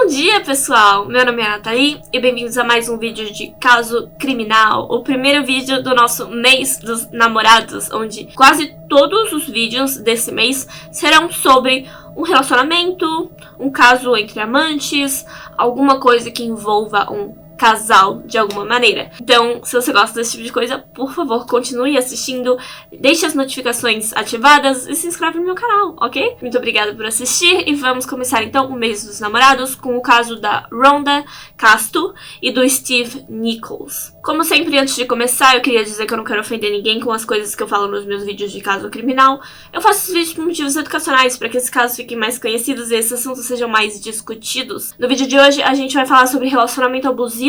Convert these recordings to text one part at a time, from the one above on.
Bom dia, pessoal! Meu nome é Nathalie e bem-vindos a mais um vídeo de Caso Criminal, o primeiro vídeo do nosso mês dos namorados, onde quase todos os vídeos desse mês serão sobre um relacionamento, um caso entre amantes, alguma coisa que envolva um casal de alguma maneira. Então, se você gosta desse tipo de coisa, por favor, continue assistindo, deixe as notificações ativadas e se inscreve no meu canal, ok? Muito obrigada por assistir e vamos começar então o mês dos namorados com o caso da Rhonda Casto e do Steve Nichols. Como sempre, antes de começar, eu queria dizer que eu não quero ofender ninguém com as coisas que eu falo nos meus vídeos de caso criminal. Eu faço esses vídeos por motivos educacionais, para que esses casos fiquem mais conhecidos e esses assuntos sejam mais discutidos. No vídeo de hoje, a gente vai falar sobre relacionamento abusivo,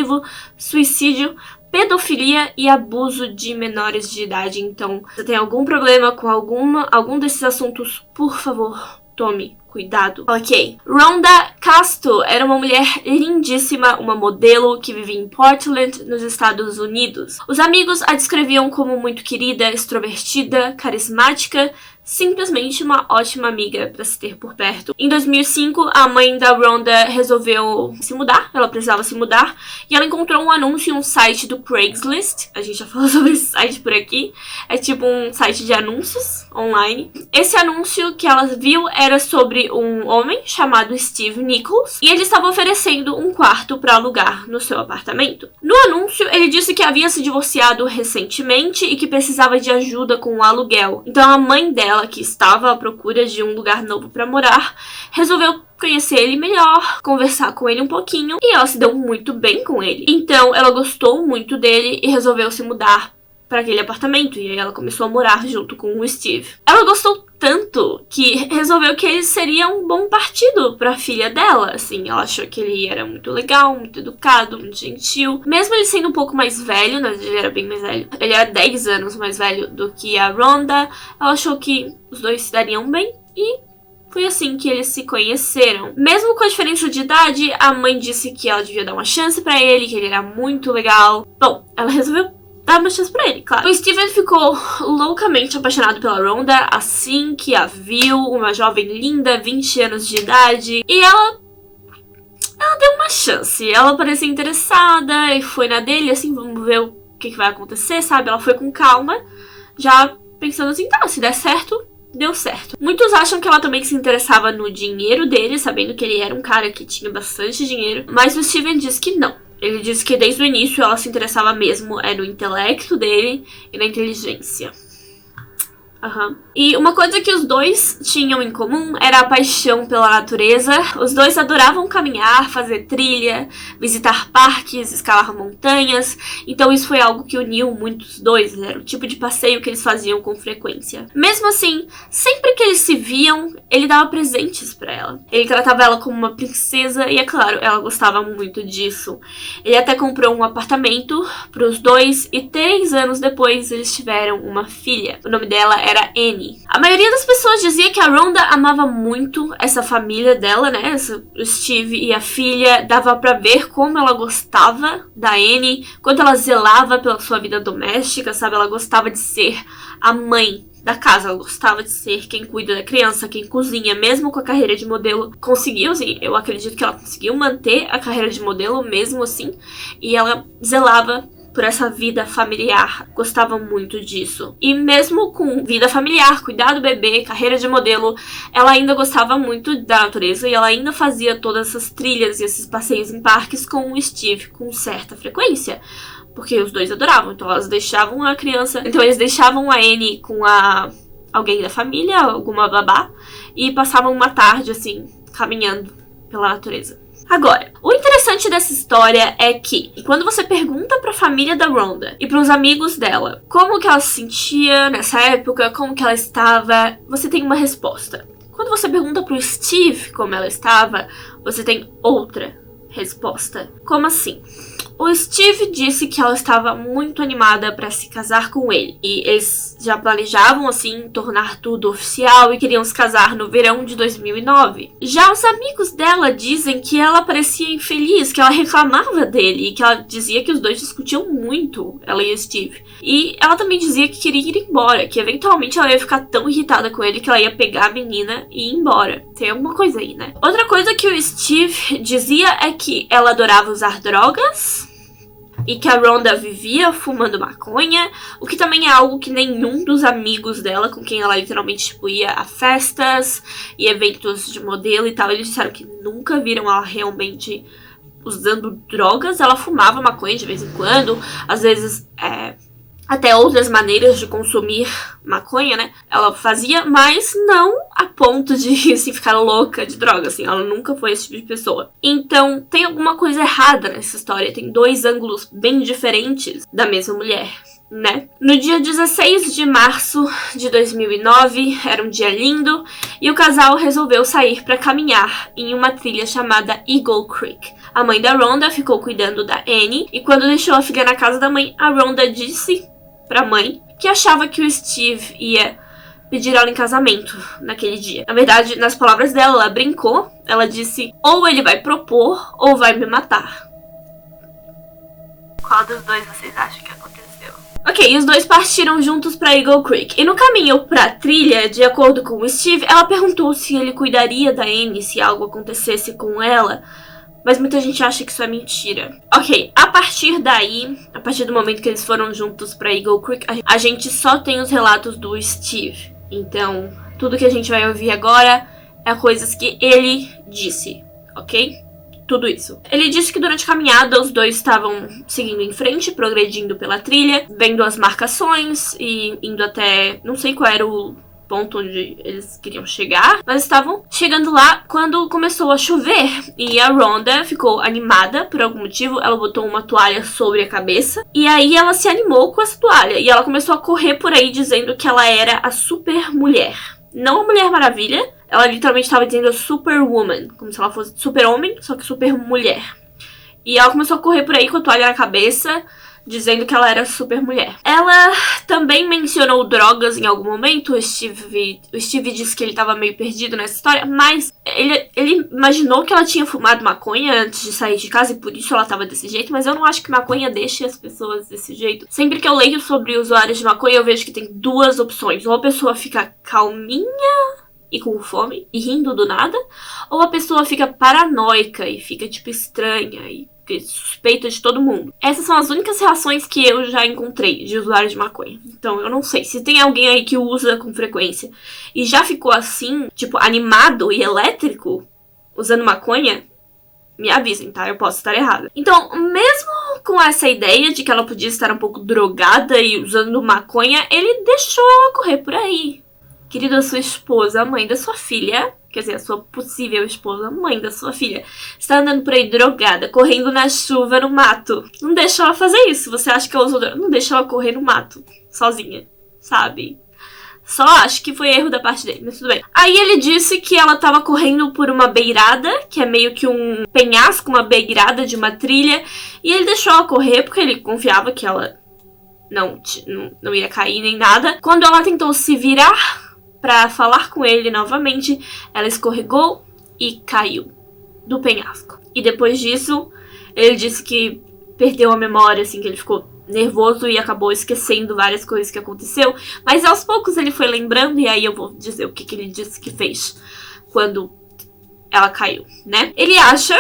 suicídio, pedofilia e abuso de menores de idade. Então, se você tem algum problema com algum desses assuntos, por favor, tome cuidado. Ok. Rhonda Casto era uma mulher lindíssima, uma modelo que vivia em Portland, nos Estados Unidos. Os amigos a descreviam como muito querida, extrovertida, carismática, simplesmente uma ótima amiga para se ter por perto. Em 2005, a mãe da Rhonda resolveu se mudar, ela precisava se mudar, e ela encontrou um anúncio em um site do Craigslist. A gente já falou sobre esse site por aqui. É tipo um site de anúncios online. Esse anúncio que ela viu era sobre um homem chamado Steve Nichols, e ele estava oferecendo um quarto para alugar no seu apartamento. No anúncio, ele disse que havia se divorciado recentemente e que precisava de ajuda com o aluguel. Então a mãe dela, que estava à procura de um lugar novo para morar, resolveu conhecer ele melhor, conversar com ele um pouquinho, e ela se deu muito bem com ele. Então ela gostou muito dele e resolveu se mudar para aquele apartamento, e aí ela começou a morar junto com o Steve. Ela gostou tanto que resolveu que ele seria um bom partido para a filha dela, assim. Ela achou que ele era muito legal, muito educado, muito gentil. Mesmo ele sendo um pouco mais velho, né, ele era bem mais velho, ele era 10 anos mais velho do que a Rhonda, ela achou que os dois se dariam bem e foi assim que eles se conheceram. Mesmo com a diferença de idade, a mãe disse que ela devia dar uma chance pra ele, que ele era muito legal. Bom, ela resolveu dar uma chance pra ele, claro. O Steven ficou loucamente apaixonado pela Rhonda assim que a viu, uma jovem linda, 20 anos de idade, e ela deu uma chance. Ela parecia interessada e foi na dele, assim, vamos ver o que vai acontecer, sabe? Ela foi com calma, já pensando assim, tá, se der certo, deu certo. Muitos acham que ela também se interessava no dinheiro dele, sabendo que ele era um cara que tinha bastante dinheiro, mas o Steven diz que não. Ele disse que desde o início ela se interessava mesmo no intelecto dele e na inteligência. E uma coisa que os dois tinham em comum era a paixão pela natureza. Os dois adoravam caminhar, fazer trilha, visitar parques, escalar montanhas. Então isso foi algo que uniu muito os dois. Era o tipo de passeio que eles faziam com frequência. Mesmo assim, sempre que eles se viam, ele dava presentes pra ela. Ele tratava ela como uma princesa e, é claro, ela gostava muito disso. Ele até comprou um apartamento pros dois e 3 anos depois eles tiveram uma filha. O nome dela era Annie. A maioria das pessoas dizia que a Rhonda amava muito essa família dela, né? O Steve e a filha. Dava pra ver como ela gostava da Annie, quanto ela zelava pela sua vida doméstica, sabe? Ela gostava de ser a mãe da casa, ela gostava de ser quem cuida da criança, quem cozinha, mesmo com a carreira de modelo. Conseguiu, assim, eu acredito que ela conseguiu manter a carreira de modelo mesmo assim, e ela zelava por essa vida familiar, gostava muito disso. E mesmo com vida familiar, cuidar do bebê, carreira de modelo, ela ainda gostava muito da natureza e ela ainda fazia todas essas trilhas e esses passeios em parques com o Steve com certa frequência, porque os dois adoravam. Então elas deixavam a criança, então eles deixavam a Annie com alguém da família, alguma babá, e passavam uma tarde assim, caminhando pela natureza. Agora, o interessante dessa história é que quando você pergunta pra família da Rhonda e pros amigos dela como que ela se sentia nessa época, como que ela estava, você tem uma resposta. Quando você pergunta pro Steve como ela estava, você tem outra resposta. Como assim? O Steve disse que ela estava muito animada para se casar com ele. E eles já planejavam, assim, tornar tudo oficial e queriam se casar no verão de 2009. Já os amigos dela dizem que ela parecia infeliz, que ela reclamava dele e que ela dizia que os dois discutiam muito, ela e o Steve. E ela também dizia que queria ir embora, que eventualmente ela ia ficar tão irritada com ele que ela ia pegar a menina e ir embora. Tem alguma coisa aí, né? Outra coisa que o Steve dizia é que ela adorava usar drogas e que a Rhonda vivia fumando maconha, o que também é algo que nenhum dos amigos dela, com quem ela literalmente tipo, ia a festas e eventos de modelo e tal, eles disseram que nunca viram ela realmente usando drogas. Ela fumava maconha de vez em quando, às vezes até outras maneiras de consumir maconha, né? Ela fazia, mas não a ponto de assim, ficar louca de droga, assim. Ela nunca foi esse tipo de pessoa. Então, tem alguma coisa errada nessa história. Tem dois ângulos bem diferentes da mesma mulher, né? No dia 16 de março de 2009, era um dia lindo, e o casal resolveu sair para caminhar em uma trilha chamada Eagle Creek. A mãe da Rhonda ficou cuidando da Annie, e quando deixou a filha na casa da mãe, a Rhonda disse pra mãe que achava que o Steve ia pedir ela em casamento naquele dia. Na verdade, nas palavras dela, ela brincou. Ela disse, ou ele vai propor, ou vai me matar. Qual dos dois vocês acham que aconteceu? Ok, e os dois partiram juntos pra Eagle Creek. E no caminho pra trilha, de acordo com o Steve, ela perguntou se ele cuidaria da Annie se algo acontecesse com ela. Mas muita gente acha que isso é mentira. Ok, a partir daí, a partir do momento que eles foram juntos pra Eagle Creek, a gente só tem os relatos do Steve. Então, tudo que a gente vai ouvir agora é coisas que ele disse, ok? Tudo isso. Ele disse que durante a caminhada os dois estavam seguindo em frente, progredindo pela trilha, vendo as marcações e indo até... não sei qual era o ponto onde eles queriam chegar, mas estavam chegando lá quando começou a chover. E a Rhonda ficou animada por algum motivo, ela botou uma toalha sobre a cabeça, e aí ela se animou com essa toalha, e ela começou a correr por aí dizendo que ela era a super mulher. Não a Mulher Maravilha, ela literalmente estava dizendo Superwoman, como se ela fosse super-homem, só que super mulher. E ela começou a correr por aí com a toalha na cabeça, dizendo que ela era super mulher. Ela também mencionou drogas em algum momento. O Steve disse que ele estava meio perdido nessa história, mas ele imaginou que ela tinha fumado maconha antes de sair de casa e por isso ela estava desse jeito, mas eu não acho que maconha deixe as pessoas desse jeito. Sempre que eu leio sobre usuários de maconha, eu vejo que tem duas opções. Ou a pessoa fica calminha e com fome e rindo do nada, ou a pessoa fica paranoica e fica tipo estranha e suspeita de todo mundo. Essas são as únicas reações que eu já encontrei de usuário de maconha. Então eu não sei. Se tem alguém aí que usa com frequência e já ficou assim, tipo, animado e elétrico usando maconha, me avisem, tá? Eu posso estar errada. Então, mesmo com essa ideia de que ela podia estar um pouco drogada e usando maconha, ele deixou ela correr por aí. Querida, sua esposa, a mãe da sua filha, quer dizer, a sua possível esposa, a mãe da sua filha, está andando por aí drogada, correndo na chuva, no mato. Não deixa ela fazer isso. Você acha que ela usou droga? Não deixa ela correr no mato, sozinha, sabe? Só acho que foi erro da parte dele, mas tudo bem. Aí ele disse que ela estava correndo por uma beirada, que é meio que um penhasco, uma beirada de uma trilha, e ele deixou ela correr porque ele confiava que ela não ia cair nem nada. Quando ela tentou se virar pra falar com ele novamente, ela escorregou e caiu do penhasco. E depois disso, ele disse que perdeu a memória, assim, que ele ficou nervoso e acabou esquecendo várias coisas que aconteceu. Mas aos poucos ele foi lembrando, e aí eu vou dizer o que ele disse que fez quando ela caiu, né? Ele acha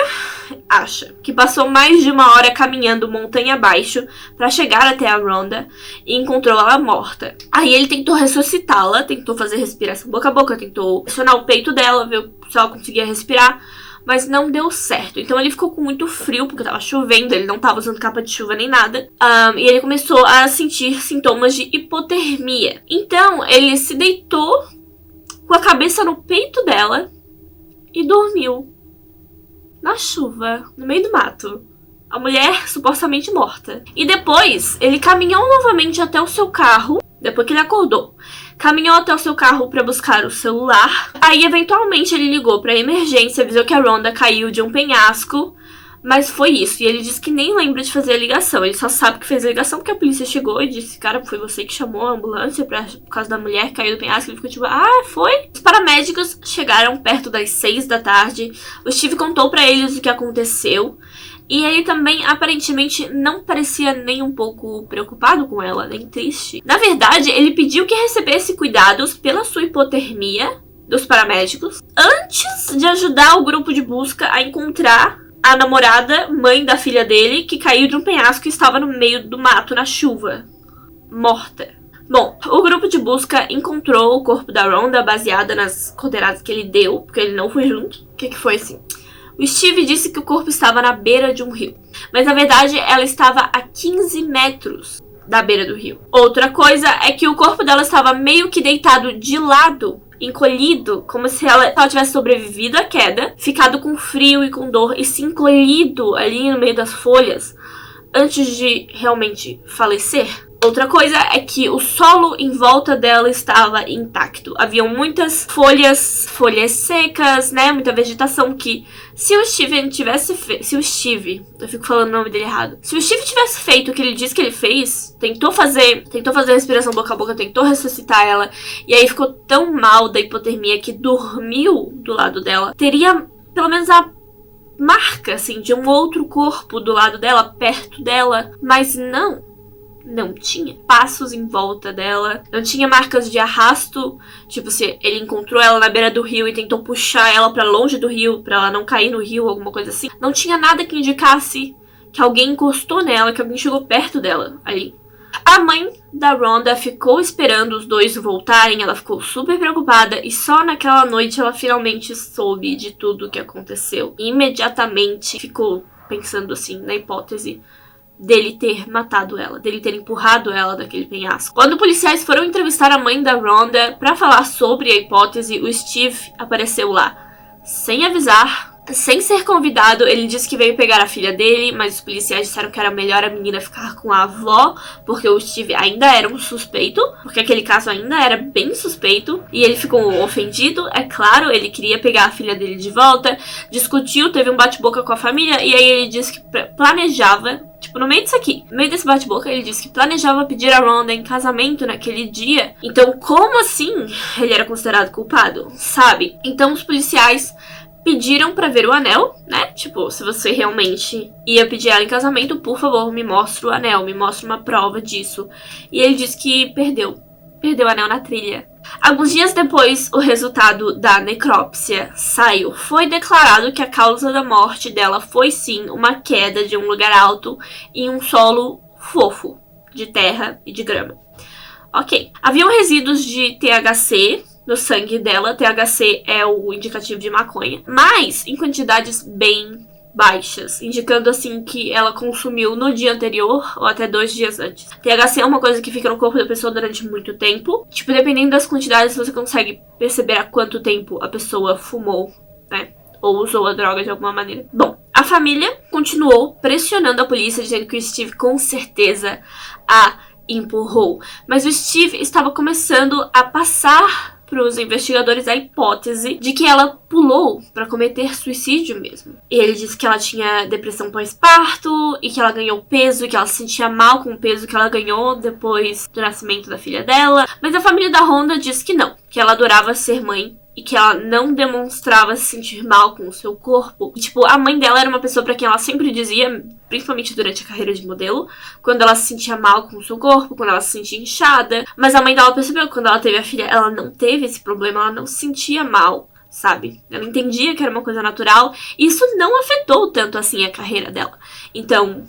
que passou mais de uma hora caminhando montanha abaixo pra chegar até a Rhonda e encontrou ela morta. Aí ele tentou ressuscitá-la, tentou fazer respiração boca a boca, tentou pressionar o peito dela, ver se ela conseguia respirar, mas não deu certo. Então ele ficou com muito frio, porque tava chovendo, ele não tava usando capa de chuva nem nada. E ele começou a sentir sintomas de hipotermia. Então ele se deitou com a cabeça no peito dela e dormiu na chuva, no meio do mato. A mulher supostamente morta. E depois, ele caminhou novamente até o seu carro, depois que ele acordou. Caminhou até o seu carro para buscar o celular. Aí, eventualmente, ele ligou para emergência, avisou que a Rhonda caiu de um penhasco Mas foi isso. E ele disse que nem lembra de fazer a ligação. Ele só sabe que fez a ligação porque a polícia chegou e disse: cara, foi você que chamou a ambulância por causa da mulher que caiu do penhasco. Ele ficou tipo: ah, foi? Os paramédicos chegaram perto das 6 da tarde. O Steve contou pra eles o que aconteceu. E ele também, aparentemente, não parecia nem um pouco preocupado com ela, nem triste. Na verdade, ele pediu que recebesse cuidados pela sua hipotermia dos paramédicos antes de ajudar o grupo de busca a encontrar a namorada, mãe da filha dele, que caiu de um penhasco e estava no meio do mato na chuva, morta. Bom, o grupo de busca encontrou o corpo da Rhonda baseada nas coordenadas que ele deu, porque ele não foi junto. O que foi assim? O Steve disse que o corpo estava na beira de um rio, mas na verdade ela estava a 15 metros da beira do rio. Outra coisa é que o corpo dela estava meio que deitado de lado, encolhido, como se ela tivesse sobrevivido à queda, ficado com frio e com dor e se encolhido ali no meio das folhas antes de realmente falecer. Outra coisa é que o solo em volta dela estava intacto. Haviam muitas folhas secas, né? Muita vegetação que, se o Steve tivesse feito... eu fico falando o nome dele errado. Se o Steve tivesse feito o que ele disse que ele fez, tentou fazer respiração boca a boca, tentou ressuscitar ela, e aí ficou tão mal da hipotermia que dormiu do lado dela, teria pelo menos a marca, assim, de um outro corpo do lado dela, perto dela, mas não tinha passos em volta dela, não tinha marcas de arrasto, tipo, se ele encontrou ela na beira do rio e tentou puxar ela pra longe do rio, pra ela não cair no rio, alguma coisa assim. Não tinha nada que indicasse que alguém encostou nela, que alguém chegou perto dela ali. A mãe da Rhonda ficou esperando os dois voltarem, ela ficou super preocupada e só naquela noite ela finalmente soube de tudo o que aconteceu. E imediatamente ficou pensando assim na hipótese dele ter matado ela, dele ter empurrado ela daquele penhasco. Quando policiais foram entrevistar a mãe da Rhonda pra falar sobre a hipótese, o Steve apareceu lá, sem avisar, sem ser convidado. Ele disse que veio pegar a filha dele, mas os policiais disseram que era melhor a menina ficar com a avó, porque o Steve ainda era um suspeito, porque aquele caso ainda era bem suspeito, e ele ficou ofendido, é claro, ele queria pegar a filha dele de volta, discutiu, teve um bate-boca com a família, e aí ele disse que planejava, tipo, no meio disso aqui, no meio desse bate-boca, ele disse que planejava pedir a Rhonda em casamento naquele dia. Então, como assim ele era considerado culpado, sabe? Então, os policiais pediram pra ver o anel, né? Tipo, se você realmente ia pedir ela em casamento, por favor, me mostre o anel, me mostre uma prova disso. E ele disse que perdeu o anel na trilha. Alguns dias depois, o resultado da necrópsia saiu. Foi declarado que a causa da morte dela foi sim uma queda de um lugar alto em um solo fofo, de terra e de grama. Ok. Haviam resíduos de THC no sangue dela. THC é o indicativo de maconha, mas em quantidades bem baixas, indicando assim que ela consumiu no dia anterior ou até 2 dias antes. THC é uma coisa que fica no corpo da pessoa durante muito tempo. Tipo, dependendo das quantidades, você consegue perceber há quanto tempo a pessoa fumou, né? Ou usou a droga de alguma maneira. Bom, a família continuou pressionando a polícia, dizendo que o Steve com certeza a empurrou. Mas o Steve estava começando a passar para os investigadores a hipótese de que ela pulou para cometer suicídio mesmo. E ele disse que ela tinha depressão pós-parto e que ela ganhou peso e que ela se sentia mal com o peso que ela ganhou depois do nascimento da filha dela. Mas a família da Rhonda disse que não, que ela adorava ser mãe e que ela não demonstrava se sentir mal com o seu corpo. E, tipo, a mãe dela era uma pessoa pra quem ela sempre dizia, principalmente durante a carreira de modelo, quando ela se sentia mal com o seu corpo, quando ela se sentia inchada. Mas a mãe dela percebeu que quando ela teve a filha, ela não teve esse problema, ela não se sentia mal, sabe? Ela entendia que era uma coisa natural e isso não afetou tanto assim a carreira dela. Então,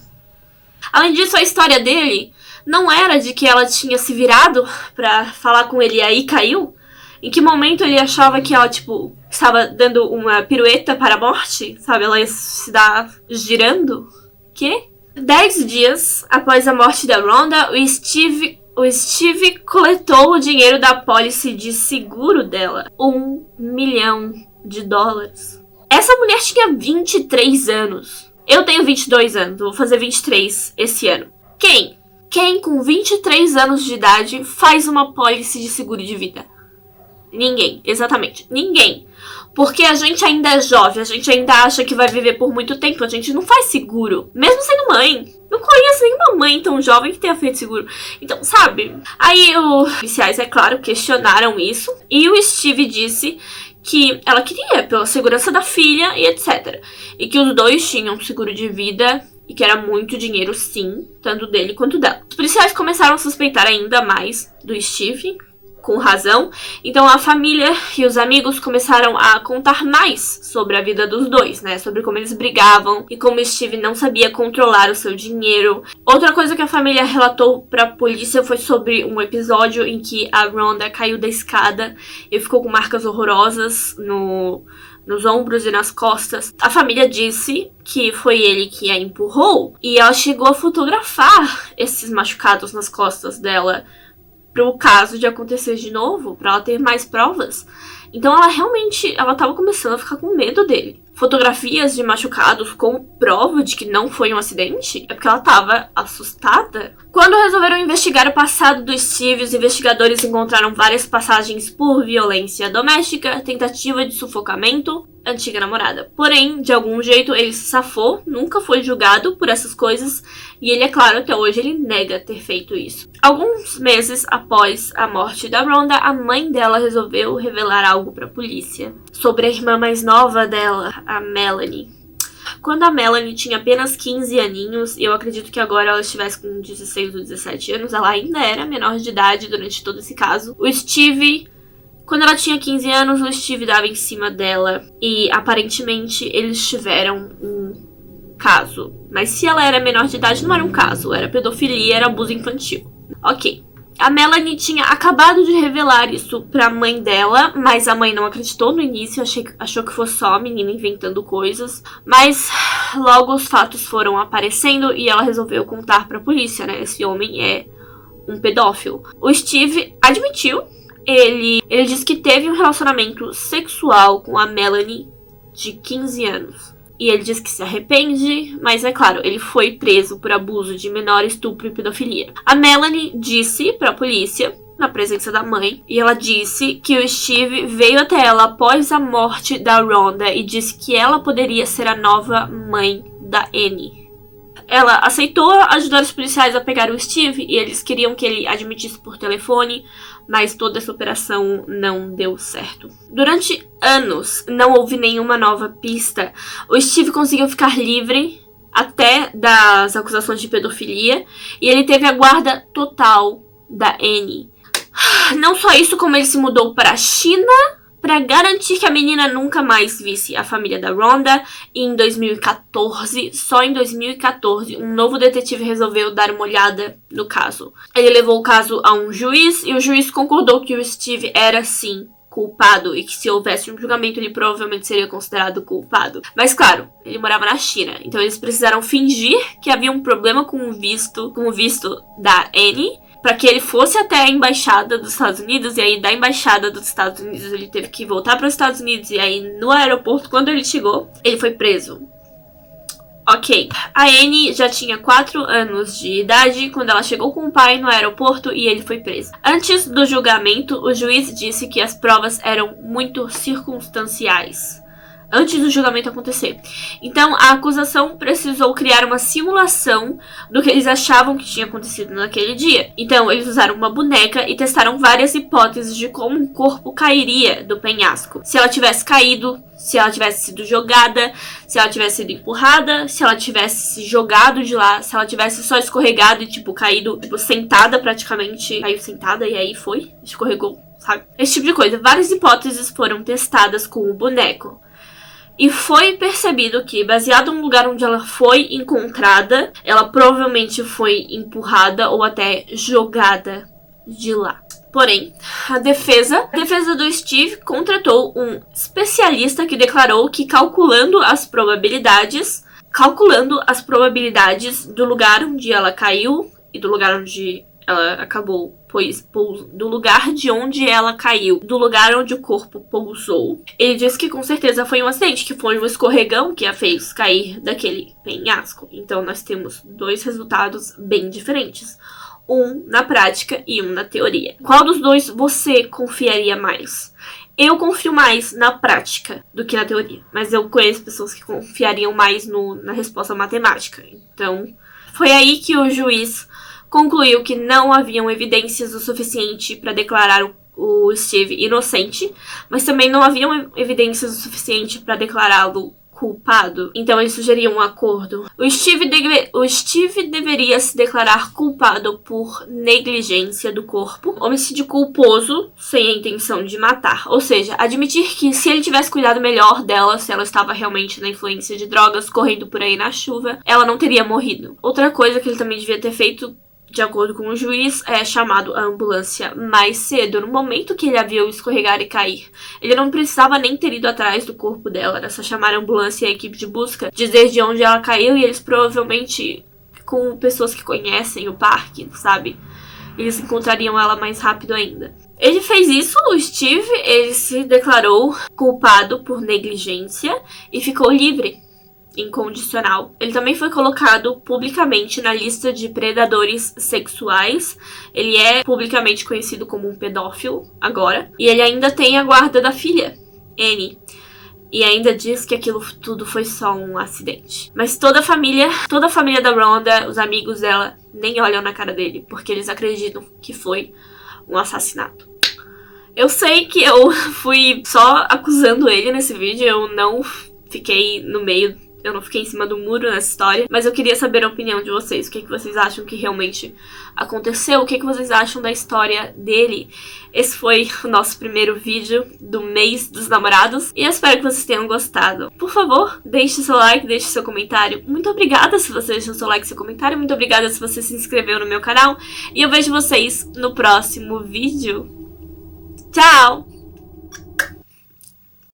além disso, a história dele não era de que ela tinha se virado pra falar com ele e aí caiu. Em que momento ele achava que ela, tipo, estava dando uma pirueta para a morte? Sabe, ela ia se dar girando? Quê? 10 dias após a morte da Rhonda, o Steve coletou o dinheiro da pólice de seguro dela. $1 milhão. Essa mulher tinha 23 anos. Eu tenho 22 anos, vou fazer 23 esse ano. Quem com 23 anos de idade faz uma pólice de seguro de vida? Ninguém, exatamente, ninguém. Porque a gente ainda é jovem, a gente ainda acha que vai viver por muito tempo, a gente não faz seguro. Mesmo sendo mãe. Não conheço nenhuma mãe tão jovem que tenha feito seguro. Então, sabe? Aí os policiais, é claro, questionaram isso. E o Steve disse que ela queria, pela segurança da filha e etc. E que os dois tinham seguro de vida e que era muito dinheiro, sim, tanto dele quanto dela. Os policiais começaram a suspeitar ainda mais do Steve, com razão. Então a família e os amigos começaram a contar mais sobre a vida dos dois, né? Sobre como eles brigavam e como Steve não sabia controlar o seu dinheiro. Outra coisa que a família relatou pra polícia foi sobre um episódio em que a Rhonda caiu da escada e ficou com marcas horrorosas nos ombros e nas costas. A família disse que foi ele que a empurrou e ela chegou a fotografar esses machucados nas costas dela pro caso de acontecer de novo, pra ela ter mais provas. Então ela tava começando a ficar com medo dele. Fotografias de machucados com prova de que não foi um acidente é porque ela tava assustada. Quando resolveram investigar o passado do Steve, os investigadores encontraram várias passagens por violência doméstica, tentativa de sufocamento, antiga namorada. Porém, de algum jeito ele se safou, nunca foi julgado por essas coisas e ele, é claro, até hoje ele nega ter feito isso. Alguns meses após a morte da Rhonda, a mãe dela resolveu revelar algo pra polícia sobre a irmã mais nova dela, a Melanie. Quando a Melanie tinha apenas 15 aninhos, eu acredito que agora ela estivesse com 16 ou 17 anos, ela ainda era menor de idade durante todo esse caso. O Steve, quando ela tinha 15 anos, o Steve dava em cima dela e aparentemente eles tiveram um caso. Mas se ela era menor de idade, não era um caso, era pedofilia, era abuso infantil. Ok. A Melanie tinha acabado de revelar isso pra mãe dela, mas a mãe não acreditou no início, achou que fosse só a menina inventando coisas. Mas logo os fatos foram aparecendo e ela resolveu contar pra polícia, né? Esse homem é um pedófilo. O Steve admitiu, ele disse que teve um relacionamento sexual com a Melanie de 15 anos. E ele diz que se arrepende, mas é claro, ele foi preso por abuso de menor, estupro e pedofilia. A Melanie disse pra polícia, na presença da mãe, e ela disse que o Steve veio até ela após a morte da Rhonda e disse que ela poderia ser a nova mãe da Annie. Ela aceitou ajudar os policiais a pegar o Steve e eles queriam que ele admitisse por telefone, mas toda essa operação não deu certo. Durante anos, não houve nenhuma nova pista. O Steve conseguiu ficar livre até das acusações de pedofilia e ele teve a guarda total da Annie. Não só isso, como ele se mudou para a China para garantir que a menina nunca mais visse a família da Rhonda. E em 2014, só em 2014, um novo detetive resolveu dar uma olhada no caso. Ele levou o caso a um juiz e o juiz concordou que o Steve era, sim, culpado e que se houvesse um julgamento ele provavelmente seria considerado culpado. Mas claro, ele morava na China, então eles precisaram fingir que havia um problema com o visto da Annie, para que ele fosse até a embaixada dos Estados Unidos, e aí da embaixada dos Estados Unidos ele teve que voltar para os Estados Unidos, e aí no aeroporto, quando ele chegou, ele foi preso. Ok, a Annie já tinha 4 anos de idade quando ela chegou com o pai no aeroporto e ele foi preso. Antes do julgamento, o juiz disse que as provas eram muito circunstanciais. Antes do julgamento acontecer. Então, a acusação precisou criar uma simulação do que eles achavam que tinha acontecido naquele dia. Então, eles usaram uma boneca e testaram várias hipóteses de como um corpo cairia do penhasco. Se ela tivesse caído, se ela tivesse sido jogada, se ela tivesse sido empurrada, se ela tivesse se jogado de lá, se ela tivesse só escorregado e, caído, sentada praticamente. Caiu sentada e aí foi, escorregou, sabe? Esse tipo de coisa. Várias hipóteses foram testadas com o boneco. E foi percebido que, baseado no lugar onde ela foi encontrada, ela provavelmente foi empurrada ou até jogada de lá. Porém, a defesa do Steve contratou um especialista que declarou que calculando as probabilidades do lugar onde ela caiu e do lugar onde ela acabou do lugar de onde ela caiu, do lugar onde o corpo pousou. Ele disse que com certeza foi um acidente, que foi um escorregão que a fez cair daquele penhasco. Então nós temos 2 resultados bem diferentes. um na prática e um na teoria. Qual dos dois você confiaria mais? Eu confio mais na prática do que na teoria, mas eu conheço pessoas que confiariam mais na resposta matemática. Então, foi aí que o juiz concluiu que não haviam evidências o suficiente para declarar o Steve inocente, mas também não haviam evidências o suficiente para declará-lo culpado. Então ele sugeriu um acordo. O Steve deveria se declarar culpado por negligência do corpo, homicídio culposo sem a intenção de matar. Ou seja, admitir que se ele tivesse cuidado melhor dela, se ela estava realmente na influência de drogas, correndo por aí na chuva, ela não teria morrido. Outra coisa que ele também devia ter feito, de acordo com o juiz, é chamado a ambulância mais cedo, no momento que ele a viu escorregar e cair. Ele não precisava nem ter ido atrás do corpo dela, era só chamar a ambulância e a equipe de busca, dizer de onde ela caiu, e eles provavelmente, com pessoas que conhecem o parque, sabe, eles encontrariam ela mais rápido ainda. Ele fez isso, o Steve, ele se declarou culpado por negligência e ficou livre. Incondicional. Ele também foi colocado publicamente na lista de predadores sexuais. Ele é publicamente conhecido como um pedófilo agora. E ele ainda tem a guarda da filha, Annie. E ainda diz que aquilo tudo foi só um acidente. Mas toda a família da Rhonda, os amigos dela, nem olham na cara dele, porque eles acreditam que foi um assassinato. Eu sei que eu fui só acusando ele nesse vídeo, eu não fiquei no meio. Eu não fiquei em cima do muro nessa história, mas eu queria saber a opinião de vocês. O que vocês acham que realmente aconteceu? O que vocês acham da história dele? Esse foi o nosso primeiro vídeo do mês dos namorados e eu espero que vocês tenham gostado. Por favor, deixe seu like, deixe seu comentário. Muito obrigada se você deixou seu like e seu comentário. Muito obrigada se você se inscreveu no meu canal. E eu vejo vocês no próximo vídeo. Tchau!